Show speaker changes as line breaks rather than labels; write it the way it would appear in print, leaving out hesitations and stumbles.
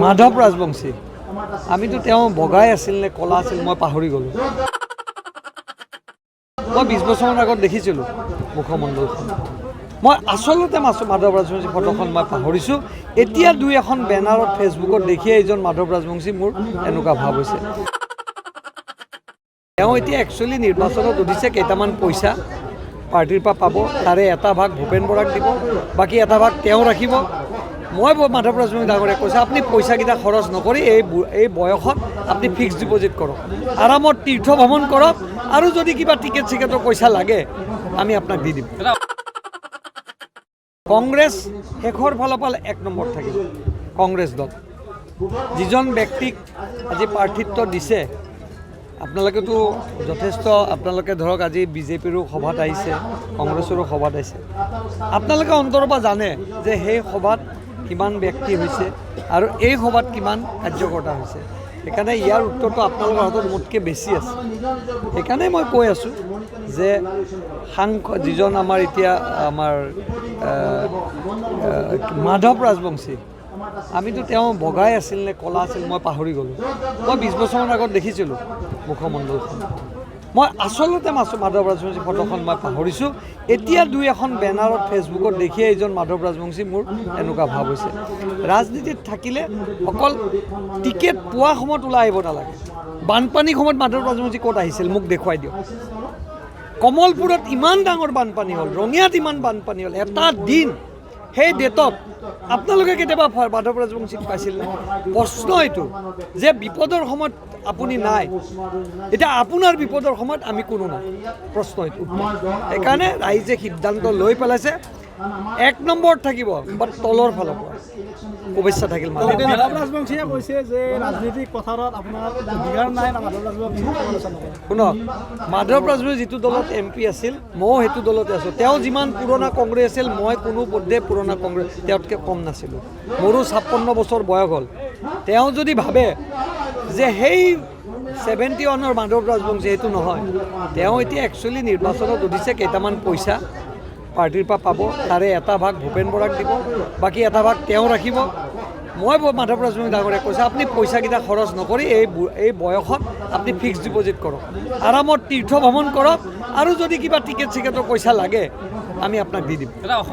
মাধৱ ৰাজবংশী আমিতো তেওঁ বগাই আছিল নে কলা আছিল মই পাহৰি গ'লোঁ। মই 20 বছৰমান আগত দেখিছিলোঁ মুখমণ্ডলখন। মই আচলতে মাধৱ ৰাজবংশী ফটোখন মই পাহৰিছোঁ। এতিয়া দুই এখন বেনাৰত ফেচবুকত দেখিয়ে এইজন মাধৱ ৰাজবংশী মোৰ এনেকুৱা ভাৱ হৈছে। তেওঁ এতিয়া একচুৱেলি নিৰ্বাচনত উঠিছে কেইটামান পইচা পাৰ্টিৰ পৰা পাব, তাৰে এটা ভাগ ভূপেন বৰাক দিব, বাকী এটা ভাগ তেওঁ ৰাখিব। মই মাধৱ ৰাজবংশী ডাঙৰীয়াক কৈছোঁ আপুনি পইচাকেইটা খৰচ নকৰি এই বয়সত আপুনি ফিক্সড ডিপজিট কৰক, আৰামত তীৰ্থ ভ্ৰমণ কৰক, আৰু যদি কিবা টিকেট চিকেটৰ পইচা লাগে আমি আপোনাক দি দিম। কংগ্ৰেছ শেষৰ ফালৰ পৰা 1 নম্বৰ থাকিব। কংগ্ৰেছ দল যিজন ব্যক্তিক আজি প্ৰাৰ্থিত্ব দিছে, আপোনালোকেতো যথেষ্ট আপোনালোকে ধৰক আজি বিজেপিৰো সভাত আহিছে, কংগ্ৰেছৰো সভাত আহিছে। আপোনালোকে অন্তৰৰ পৰা জানে যে সেই সভাত কিমান ব্যক্তি হৈছে আৰু এই সভাত কিমান কাৰ্যকৰ্তা হৈছে। সেইকাৰণে ইয়াৰ উত্তৰটো আপোনালোকৰ হাতত মোতকৈ বেছি আছে। সেইকাৰণে মই কৈ আছোঁ যে যিজন আমাৰ এতিয়া আমাৰ মাধৱ ৰাজবংশী আমিতো তেওঁ বগাই আছিল নে কলা আছিল মই পাহৰি গ'লোঁ। মই 20 বছৰমান আগত দেখিছিলোঁ মুখমণ্ডলখন। মই আচলতে মাধৱ ৰাজবংশী ফটোখন মই পাহৰিছোঁ। এতিয়া দুই এখন বেনাৰত ফেচবুকত দেখিয়ে এইজন মাধৱ ৰাজবংশী মোৰ এনেকুৱা ভাৱ হৈছে। ৰাজনীতিত থাকিলে অকল টিকেট পোৱা সময়ত ওলাই আহিব নালাগে। বানপানীৰ সময়ত মাধৱ ৰাজবংশী ক'ত আহিছিল মোক দেখুৱাই দিয়ক। কমলপুৰত ইমান ডাঙৰ বানপানী হ'ল, ৰঙিয়াত ইমান বানপানী হ'ল, এটা দিন সেই ডেটত আপোনালোকে কেতিয়াবা মাধৱ ৰাজবংশীক পাইছিল? প্ৰশ্ন এইটো যে বিপদৰ সময়ত আপুনি নাই, এতিয়া আপোনাৰ বিপদৰ সময়ত আমি কোনো নাই, প্ৰশ্ন এইটো। সেইকাৰণে ৰাইজে সিদ্ধান্ত লৈ পেলাইছে 1 নম্বৰত থাকিব, বাট তলৰ ফালৰ পৰা শুভেচ্ছা থাকিল।
মাধৱ ৰাজবংশীয়ে কৈছে যে ৰাজনীতিক পথাৰত আপোনাৰ অধিকাৰ নাই, মাধৱ ৰাজবংশী
শুনক, মাধৱ ৰাজবংশী যিটো দলত MP আছিল ময়ো সেইটো দলতে আছোঁ। তেওঁ যিমান পুৰণা কংগ্ৰেছ আছিল মই কোনো পধ্যে পুৰণা কংগ্ৰেছ তেওঁতকৈ কম নাছিলোঁ। মোৰো 56 বছৰ বয়স হ'ল। তেওঁ যদি ভাবে যে সেই 71ৰ মাধৱ ৰাজবংশী, সেইটো নহয়। তেওঁ এতিয়া একচুৱেলি নিৰ্বাচনত উঠিছে কেইটামান পইচা পাৰ্টিৰ পৰা পাব, তাৰে এটা ভাগ ভূপেন বৰাক দিব, বাকী এটা ভাগ তেওঁ ৰাখিব। মই মাধৱ ৰাজবংশী ডাঙৰীয়াক কৈছোঁ আপুনি পইচাকেইটা খৰচ নকৰি এই বয়সত আপুনি ফিক্সড ডিপজিট কৰক, আৰামত তীৰ্থ ভ্ৰমণ কৰক, আৰু যদি কিবা টিকেট চিকেটৰ পইচা লাগে আমি আপোনাক দি দিম।